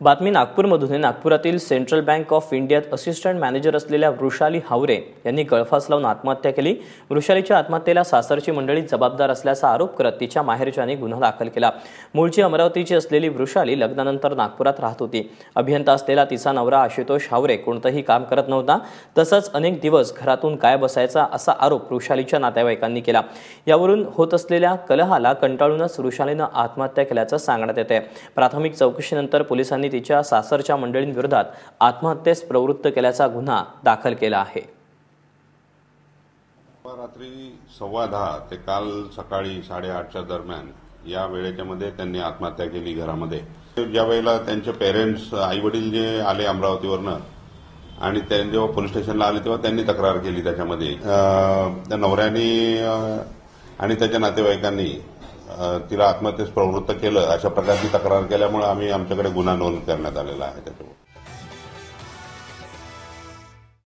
बातमी नागपूरमधून आहे। नागपुरातील सेंट्रल बँक ऑफ इंडियात असिस्टंट मॅनेजर असलेल्या वृषाली हावरे यांनी गळफास लावून आत्महत्या केली। वृषालीच्या आत्महत्येला सासरची मंडळी जबाबदार असल्याचा आरोप करत तिच्या माहेरच्यांनी गुन्हा दाखल केला। मूळची अमरावतीची असलेली वृषाली लग्नानंतर नागपुरात राहत होती। अभियंता असलेला तिचा नवरा आशुतोष हावरे कोणतेही काम करत नव्हता, तसंच अनेक दिवस घरातून गायब असायचा असा आरोप वृषालीच्या नातेवाईकांनी केला। यावरून होत असलेल्या कलहाला कंटाळूनच वृषालीने आत्महत्या केल्याचं सांगण्यात येते। प्राथमिक चौकशीनंतर पोलिसांनी तिच्या सासरच्या मंडळींविरोधात आत्महत्येस प्रवृत्त केल्याचा गुन्हा दाखल केला आहे। रात्री 10:15 ते काल सकाळी 8:30च्या दरम्यान या वेळेच्या मध्ये त्यांनी आत्महत्या केली घरामध्ये। ज्या वेळेला त्यांचे पेरेंट्स आई-वडील जे आले अमरावतीवरनं आणि त्यांनी जेव्हा पोलीस स्टेशनला आले तेव्हा त्यांनी तक्रार केली। त्याच्यामध्ये त्या नवऱ्याने आणि त्याच्या नातेवाईकांनी तिला आत्महत्येस प्रवृत्त केलं अशा प्रकारची तक्रार केल्यामुळे आम्ही आमच्याकडे गुन्हा नोंद करण्यात आलेला आहे। त्याच्यावर